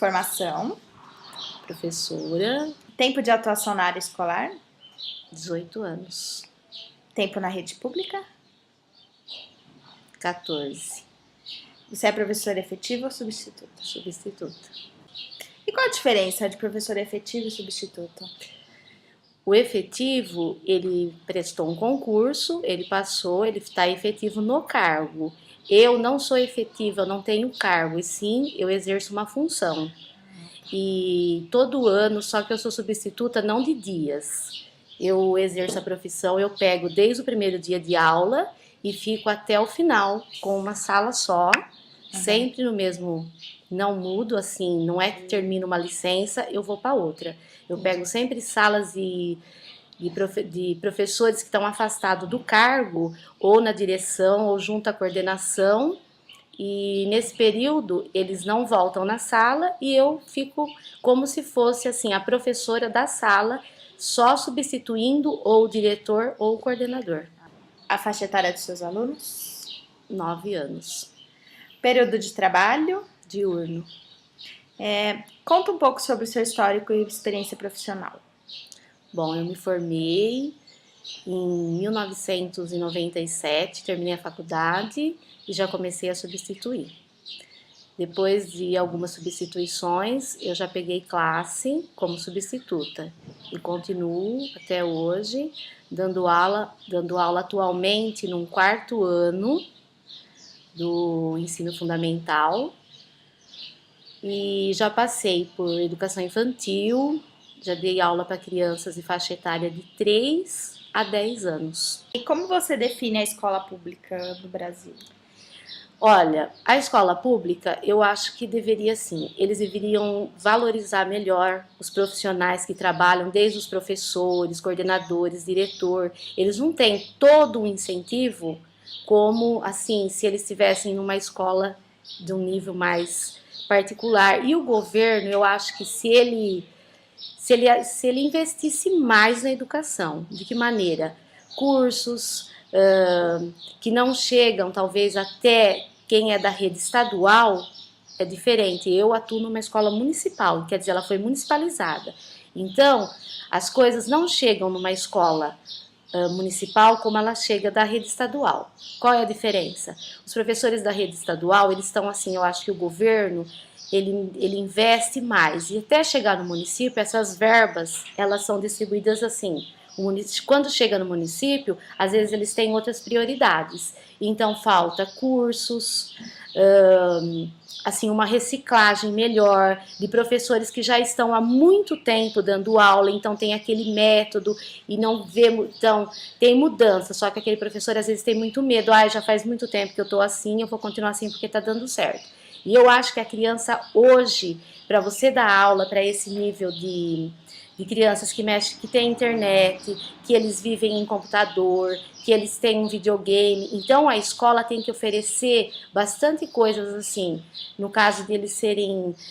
Formação. Professora. Tempo de atuação na área escolar. 18 anos. Tempo na rede pública. 14. Você é professora efetiva ou substituta? Substituta. E qual a diferença de professora efetiva e substituta? O efetivo, ele prestou um concurso, ele passou, ele está efetivo no cargo. Eu não sou efetiva, eu não tenho cargo, e sim, eu exerço uma função. E todo ano, só que eu sou substituta não de dias. Eu exerço a profissão, eu pego desde o primeiro dia de aula e fico até o final com uma sala só, sempre no mesmo, não mudo assim, não é que termino uma licença, eu vou para outra. Eu pego sempre salas de professores que estão afastados do cargo, ou na direção, ou junto à coordenação, e nesse período eles não voltam na sala e eu fico como se fosse assim a professora da sala, só substituindo ou o diretor ou o coordenador. A faixa etária dos seus alunos? 9 anos. Período de trabalho? Diurno. Conta um pouco sobre o seu histórico e experiência profissional. Bom, eu me formei em 1997, terminei a faculdade e já comecei a substituir. Depois de algumas substituições, eu já peguei classe como substituta e continuo até hoje dando aula atualmente no 4º ano do ensino fundamental e já passei por educação infantil, já dei aula para crianças de faixa etária de 3 a 10 anos. E como você define a escola pública do Brasil? Olha, a escola pública, eu acho que deveria sim, eles deveriam valorizar melhor os profissionais que trabalham, desde os professores, coordenadores, diretor. Eles não têm todo o incentivo como, assim, se eles estivessem numa escola de um nível mais particular. E o governo, eu acho que se ele investisse mais na educação, de que maneira? Cursos que não chegam talvez até quem é da rede estadual, é diferente. Eu atuo numa escola municipal, quer dizer, ela foi municipalizada. Então, as coisas não chegam numa escola municipal como ela chega da rede estadual. Qual é a diferença? Os professores da rede estadual, eles estão assim, eu acho que o governo ele investe mais, e até chegar no município, essas verbas, elas são distribuídas assim, quando chega no município, às vezes eles têm outras prioridades, então falta cursos, assim, uma reciclagem melhor de professores que já estão há muito tempo dando aula, então tem aquele método e não vê, então tem mudança, só que aquele professor às vezes tem muito medo, já faz muito tempo que eu estou assim, eu vou continuar assim porque está dando certo. E eu acho que a criança hoje, para você dar aula para esse nível de crianças que mexem, que tem internet, que eles vivem em computador, que eles têm um videogame, então a escola tem que oferecer bastante coisas assim, no caso deles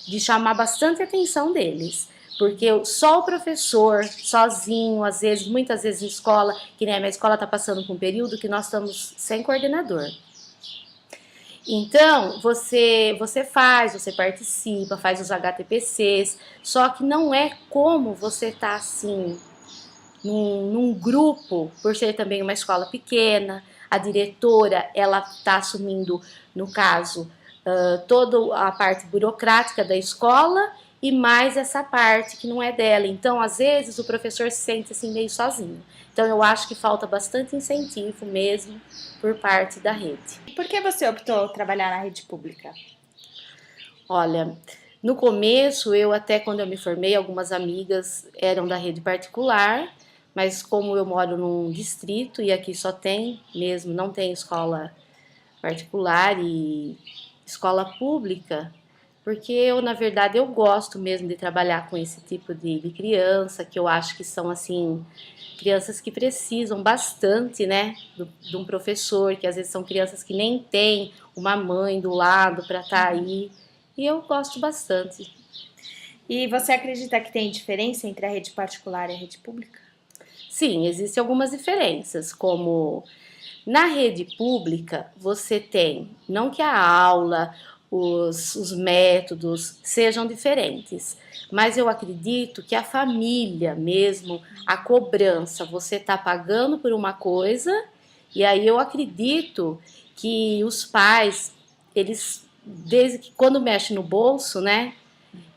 de chamar bastante a atenção deles. Porque só o professor, sozinho, às vezes, muitas vezes em escola, que nem a minha escola está passando por um período que nós estamos sem coordenador. Então, você participa, faz os HTPCs, só que não é como você tá assim, num grupo, por ser também uma escola pequena, a diretora, ela tá assumindo, no caso, toda a parte burocrática da escola e mais essa parte que não é dela. Então, às vezes, o professor se sente assim meio sozinho. Então, eu acho que falta bastante incentivo mesmo por parte da rede. E por que você optou trabalhar na rede pública? Olha, no começo, até quando eu me formei, algumas amigas eram da rede particular, mas como eu moro num distrito e aqui só tem mesmo, não tem escola particular e escola pública, porque eu, na verdade, eu gosto mesmo de trabalhar com esse tipo de criança, que eu acho que são, assim, crianças que precisam bastante, né, de um professor, que às vezes são crianças que nem têm uma mãe do lado para estar aí, e eu gosto bastante. E você acredita que tem diferença entre a rede particular e a rede pública? Sim, existem algumas diferenças, como na rede pública você tem, não que a aula os métodos sejam diferentes. Mas eu acredito que a família mesmo, a cobrança, você está pagando por uma coisa, e aí eu acredito que os pais, eles, desde que quando mexe no bolso, né?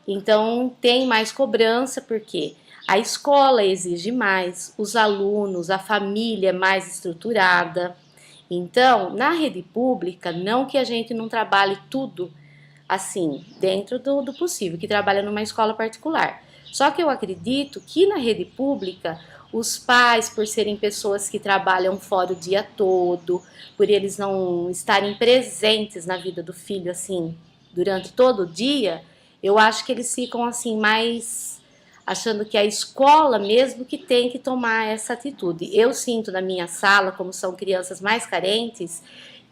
Então tem mais cobrança, porque a escola exige mais, os alunos, a família é mais estruturada. Então, na rede pública, não que a gente não trabalhe tudo assim, dentro do possível, que trabalha numa escola particular. Só que eu acredito que na rede pública, os pais, por serem pessoas que trabalham fora o dia todo, por eles não estarem presentes na vida do filho assim durante todo o dia, eu acho que eles ficam assim mais achando que é a escola mesmo que tem que tomar essa atitude. Eu sinto na minha sala, como são crianças mais carentes,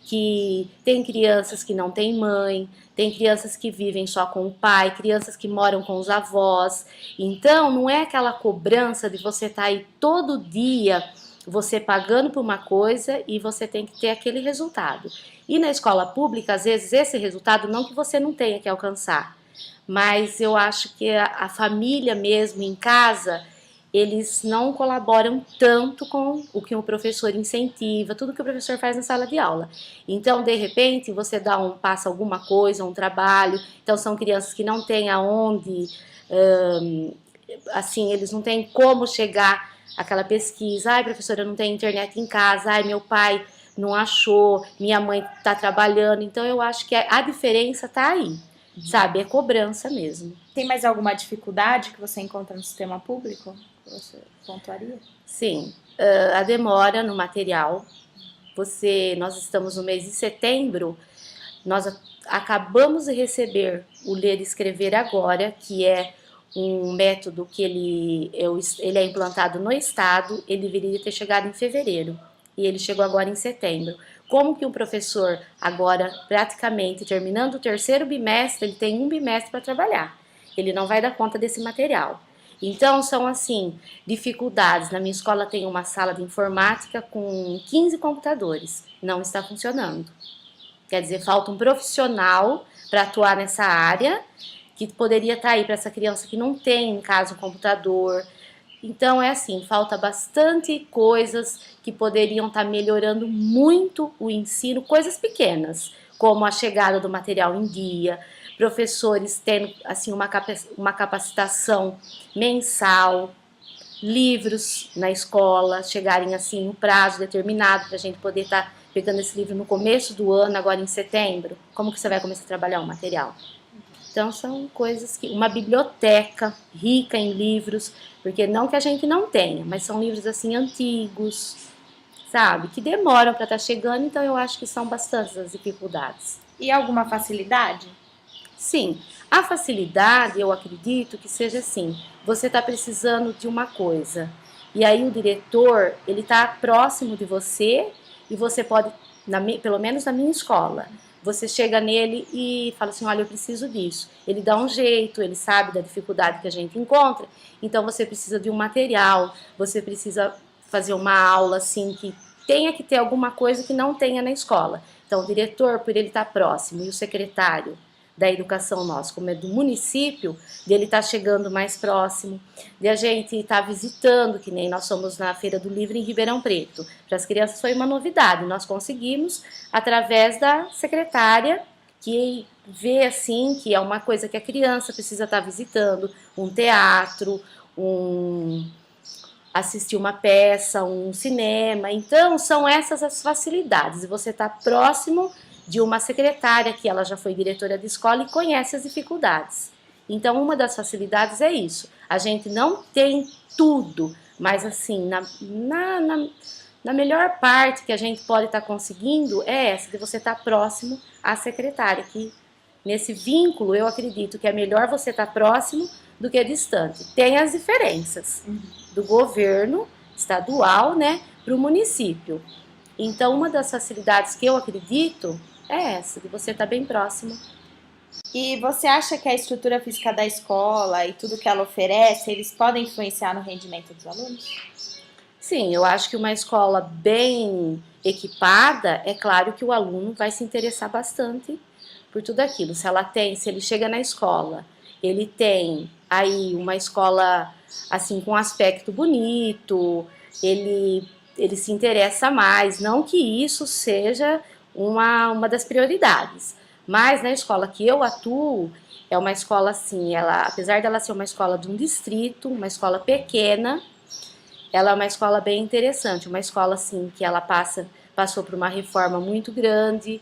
que tem crianças que não têm mãe, tem crianças que vivem só com o pai, crianças que moram com os avós. Então, não é aquela cobrança de você estar aí todo dia, você pagando por uma coisa e você tem que ter aquele resultado. E na escola pública, às vezes, esse resultado não que você não tenha que alcançar, mas eu acho que a família mesmo em casa, eles não colaboram tanto com o que o professor incentiva, tudo que o professor faz na sala de aula. Então, de repente, você passa alguma coisa, um trabalho, então são crianças que não têm aonde, assim, eles não têm como chegar àquela pesquisa. Ai, professora, eu não tenho internet em casa, ai, meu pai não achou, minha mãe está trabalhando. Então, eu acho que a diferença está aí, sabe? É cobrança mesmo. Tem mais alguma dificuldade que você encontra no sistema público? Que você pontuaria? Sim, a demora no material. Nós estamos no mês de setembro, nós acabamos de receber o Ler e Escrever Agora, que é um método que ele é implantado no estado, ele deveria ter chegado em fevereiro, e ele chegou agora em setembro. Como que um professor, agora praticamente terminando o terceiro bimestre, ele tem um bimestre para trabalhar, ele não vai dar conta desse material. Então, são assim, dificuldades. Na minha escola tem uma sala de informática com 15 computadores, não está funcionando. Quer dizer, falta um profissional para atuar nessa área, que poderia estar aí para essa criança que não tem em casa um computador. Então, é assim, falta bastante coisas que poderiam estar melhorando muito o ensino, coisas pequenas, como a chegada do material em dia, professores tendo assim, uma capacitação mensal, livros na escola chegarem assim no prazo determinado para a gente poder estar pegando esse livro no começo do ano, agora em setembro. Como que você vai começar a trabalhar o material? Então são coisas que uma biblioteca rica em livros, porque não que a gente não tenha, mas são livros assim antigos, sabe, que demoram para estar chegando. Então eu acho que são bastantes as dificuldades. E alguma facilidade? Sim, a facilidade, eu acredito que seja assim, você está precisando de uma coisa, e aí o diretor, ele está próximo de você, e você pode, pelo menos na minha escola, você chega nele e fala assim, olha, eu preciso disso. Ele dá um jeito, ele sabe da dificuldade que a gente encontra, então você precisa de um material, você precisa fazer uma aula assim, que tenha que ter alguma coisa que não tenha na escola. Então o diretor, por ele estar próximo, e o secretário da educação nossa, como é do município, dele estar chegando mais próximo, de a gente estar visitando, que nem nós somos na Feira do Livro em Ribeirão Preto. Para as crianças foi uma novidade, nós conseguimos através da secretária, que vê assim que é uma coisa que a criança precisa estar visitando, um teatro, assistir uma peça, um cinema. Então são essas as facilidades, e você está próximo de uma secretária que ela já foi diretora de escola e conhece as dificuldades. Então, uma das facilidades é isso. A gente não tem tudo, mas assim, na melhor parte que a gente pode estar conseguindo é essa, de você estar próximo à secretária, que nesse vínculo eu acredito que é melhor você estar próximo do que distante. Tem as diferenças do governo estadual, né, para o município. Então, uma das facilidades que eu acredito é essa, de você estar bem próximo. E você acha que a estrutura física da escola e tudo que ela oferece, eles podem influenciar no rendimento dos alunos? Sim, eu acho que uma escola bem equipada, é claro que o aluno vai se interessar bastante por tudo aquilo. Se ele chega na escola, ele tem aí uma escola assim com aspecto bonito, ele se interessa mais, não que isso seja uma das prioridades, mas na escola que eu atuo, é uma escola assim, ela, apesar dela ser uma escola de um distrito, uma escola pequena, ela é uma escola bem interessante, uma escola assim que ela passou por uma reforma muito grande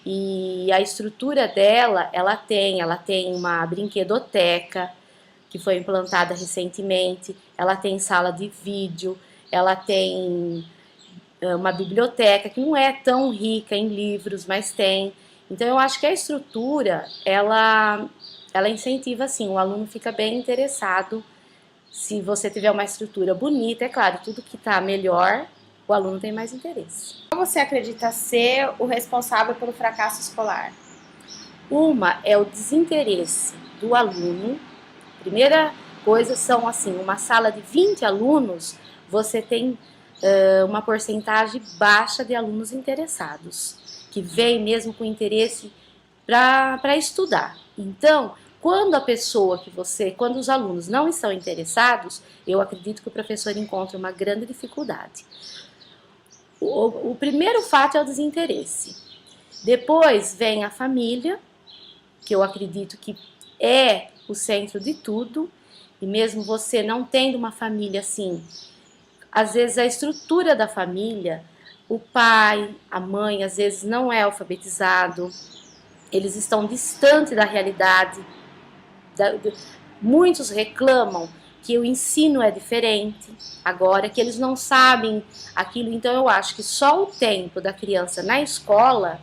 e a estrutura dela, ela tem uma brinquedoteca que foi implantada recentemente, ela tem sala de vídeo, ela tem uma biblioteca que não é tão rica em livros, mas tem. Então eu acho que a estrutura, ela incentiva assim, o aluno fica bem interessado. Se você tiver uma estrutura bonita, é claro, tudo que está melhor, o aluno tem mais interesse. Qual você acredita ser o responsável pelo fracasso escolar? Uma é o desinteresse do aluno. Primeira coisa são assim, uma sala de 20 alunos, você tem uma porcentagem baixa de alunos interessados, que vem mesmo com interesse para estudar. Então, quando os alunos não estão interessados, eu acredito que o professor encontra uma grande dificuldade. O primeiro fato é o desinteresse. Depois vem a família, que eu acredito que é o centro de tudo, e mesmo você não tendo uma família assim, às vezes a estrutura da família, o pai, a mãe, às vezes não é alfabetizado, eles estão distantes da realidade. Muitos reclamam que o ensino é diferente agora, que eles não sabem aquilo. Então eu acho que só o tempo da criança na escola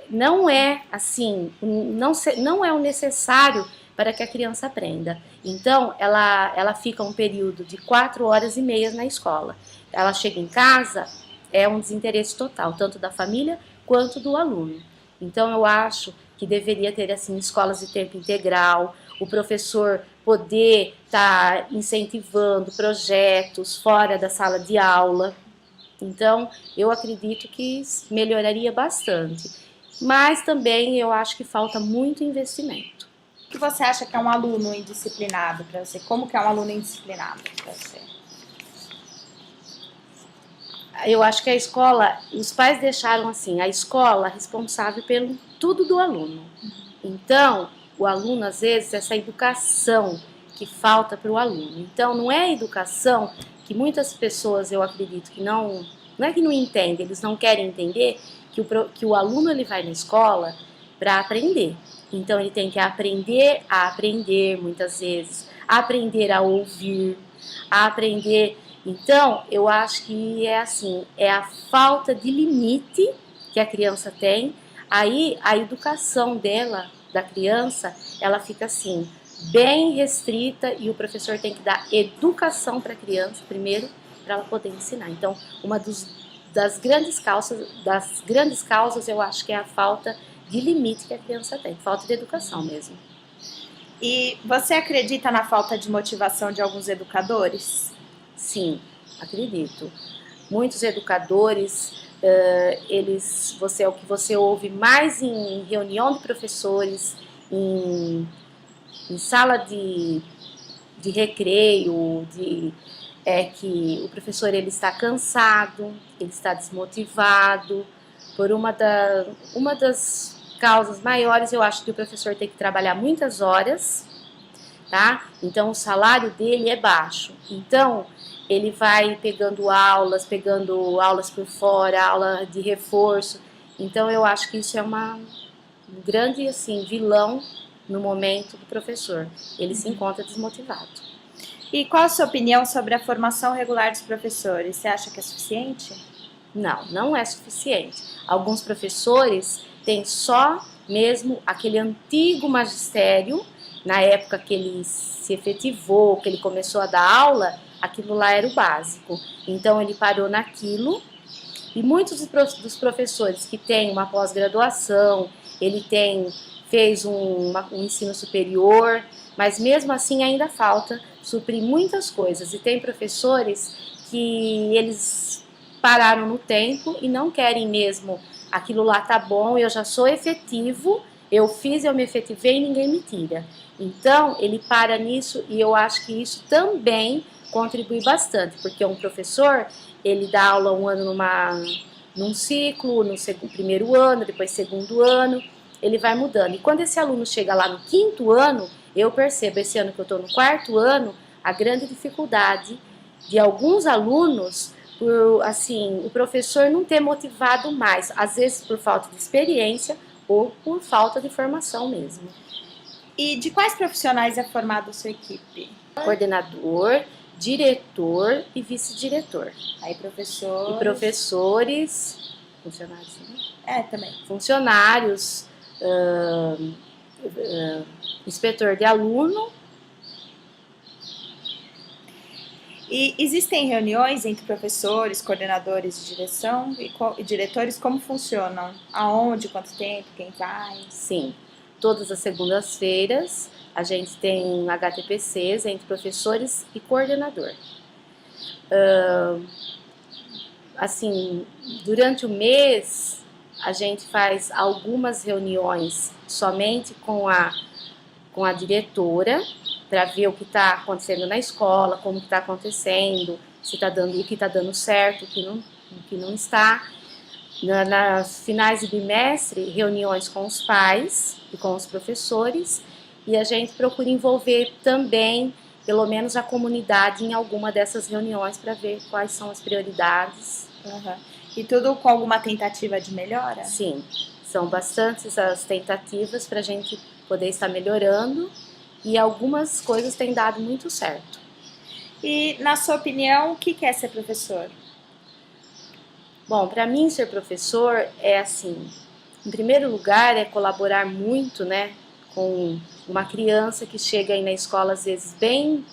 não é assim, não é o necessário para que a criança aprenda. Então ela fica um período de 4 horas e meia na escola. Ela chega em casa, é um desinteresse total, tanto da família quanto do aluno. Então eu acho que deveria ter assim escolas de tempo integral, o professor poder estar incentivando projetos fora da sala de aula. Então eu acredito que melhoraria bastante, mas também eu acho que falta muito investimento. O que você acha que é um aluno indisciplinado para você? Como que é um aluno indisciplinado para você? Eu acho que a escola, os pais deixaram assim, a escola responsável pelo tudo do aluno. Então, o aluno, às vezes, essa educação que falta para o aluno. Então, não é a educação que muitas pessoas, eu acredito, que não é que não entendem, eles não querem entender que o aluno ele vai na escola para aprender. Então, ele tem que aprender a aprender, muitas vezes, a aprender a ouvir, a aprender. Então, eu acho que é assim, é a falta de limite que a criança tem, aí a educação dela, da criança, ela fica assim, bem restrita e o professor tem que dar educação para a criança primeiro, para ela poder ensinar. Então, uma das grandes causas eu acho que é a falta de limite que a criança tem, falta de educação mesmo. E você acredita na falta de motivação de alguns educadores? Sim, acredito. Muitos educadores, o que você ouve mais em reunião de professores, em sala de recreio, é que o professor ele está cansado, ele está desmotivado. Por uma das causas maiores, eu acho que o professor tem que trabalhar muitas horas, tá? Então o salário dele é baixo. Então ele vai pegando aulas por fora, aula de reforço. Então eu acho que isso é um grande assim, vilão no momento do professor. Ele se encontra desmotivado. E qual a sua opinião sobre a formação regular dos professores? Você acha que é suficiente? Não, não é suficiente. Alguns professores têm só mesmo aquele antigo magistério, na época que ele se efetivou, que ele começou a dar aula, aquilo lá era o básico. Então ele parou naquilo e muitos dos professores que têm uma pós-graduação, fez um ensino superior, mas mesmo assim ainda falta suprir muitas coisas. E tem professores que eles pararam no tempo e não querem mesmo aquilo lá tá bom, eu já sou efetivo, eu fiz, eu me efetivei e ninguém me tira. Então, ele para nisso e eu acho que isso também contribui bastante, porque um professor, ele dá aula um ano num ciclo, no primeiro ano, depois segundo ano, ele vai mudando. E quando esse aluno chega lá no quinto ano, eu percebo, esse ano que eu estou no quarto ano, a grande dificuldade de alguns alunos por, assim, o professor não ter motivado mais, às vezes por falta de experiência ou por falta de formação mesmo. E de quais profissionais é formada a sua equipe? Coordenador, diretor e vice-diretor. Aí professor... E professores, funcionários, né? Também. Funcionários, inspetor de aluno. E existem reuniões entre professores, coordenadores de direção e diretores? Como funcionam? Aonde, quanto tempo, quem vai? Sim, todas as segundas-feiras a gente tem HTPCs entre professores e coordenador. Assim, durante o mês a gente faz algumas reuniões somente com a diretora, para ver o que está acontecendo na escola, como está acontecendo, se está dando, o que está dando certo, o que não está. Nas finais de bimestre, reuniões com os pais e com os professores, e a gente procura envolver também, pelo menos, a comunidade em alguma dessas reuniões para ver quais são as prioridades. Uhum. E tudo com alguma tentativa de melhora? Sim, são bastantes as tentativas para a gente poder estar melhorando, e algumas coisas têm dado muito certo. E, na sua opinião, o que é ser professor? Bom, para mim ser professor é assim, em primeiro lugar é colaborar muito, né, com uma criança que chega aí na escola às vezes bem,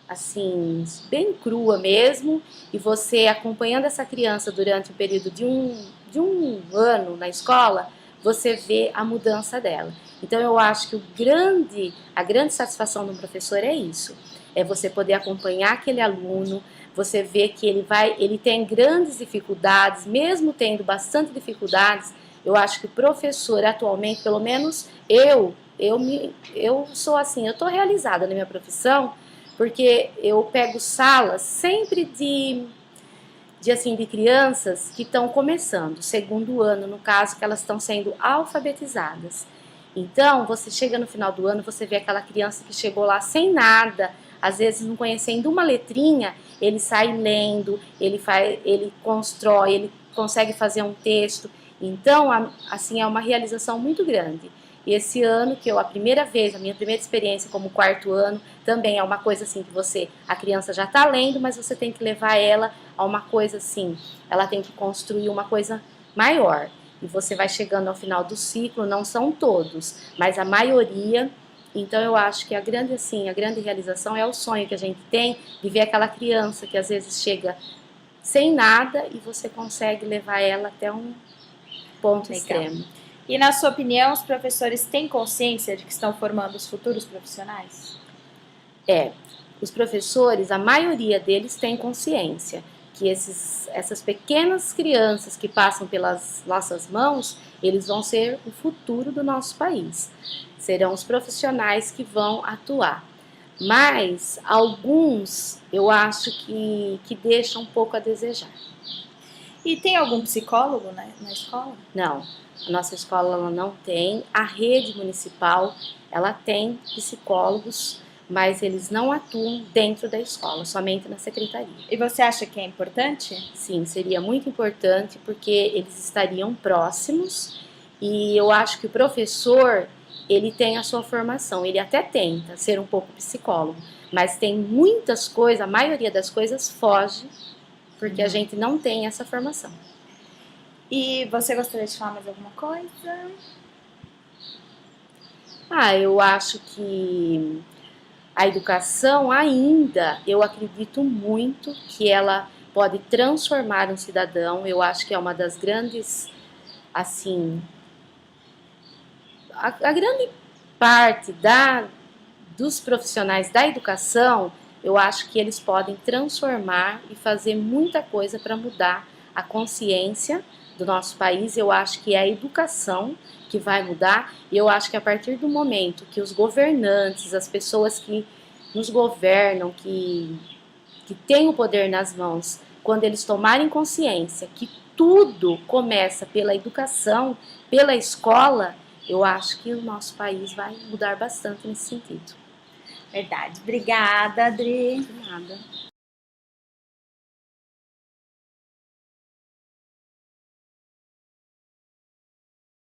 assim, bem crua mesmo, e você acompanhando essa criança durante o período de um ano na escola, você vê a mudança dela. Então eu acho que a grande satisfação do professor é isso, é você poder acompanhar aquele aluno, você vê que ele tem grandes dificuldades, mesmo tendo bastante dificuldades. Eu acho que o professor atualmente, pelo menos eu sou assim, eu estou realizada na minha profissão, porque eu pego salas sempre de crianças que estão começando, segundo ano, no caso, que elas estão sendo alfabetizadas. Então, você chega no final do ano, você vê aquela criança que chegou lá sem nada, às vezes não conhecendo uma letrinha, ele sai lendo, ele constrói, ele consegue fazer um texto. Então, assim, é uma realização muito grande. E esse ano, a minha primeira experiência como quarto ano, também é uma coisa assim que a criança já está lendo, mas você tem que levar ela a uma coisa assim, ela tem que construir uma coisa maior. E você vai chegando ao final do ciclo, não são todos, mas a maioria. Então eu acho que a grande realização é o sonho que a gente tem de ver aquela criança que às vezes chega sem nada e você consegue levar ela até um ponto extremo. E na sua opinião, os professores têm consciência de que estão formando os futuros profissionais? Os professores, a maioria deles tem consciência que essas pequenas crianças que passam pelas nossas mãos, eles vão ser o futuro do nosso país. Serão os profissionais que vão atuar. Mas alguns eu acho que deixam um pouco a desejar. E tem algum psicólogo na escola? Não, a nossa escola ela não tem. A rede municipal ela tem psicólogos, mas eles não atuam dentro da escola, somente na secretaria. E você acha que é importante? Sim, seria muito importante porque eles estariam próximos e eu acho que o professor, ele tem a sua formação, ele até tenta ser um pouco psicólogo, mas tem muitas coisas, a maioria das coisas foge porque a gente não tem essa formação. E você gostaria de falar mais alguma coisa? Eu acho que a educação ainda, eu acredito muito que ela pode transformar um cidadão. Eu acho que é uma das grandes, assim, a grande parte dos profissionais da educação, eu acho que eles podem transformar e fazer muita coisa para mudar a consciência do nosso país, eu acho que é a educação que vai mudar, e eu acho que a partir do momento que os governantes, as pessoas que nos governam, que têm o poder nas mãos, quando eles tomarem consciência que tudo começa pela educação, pela escola, eu acho que o nosso país vai mudar bastante nesse sentido. Verdade. Obrigada, Adri. De nada.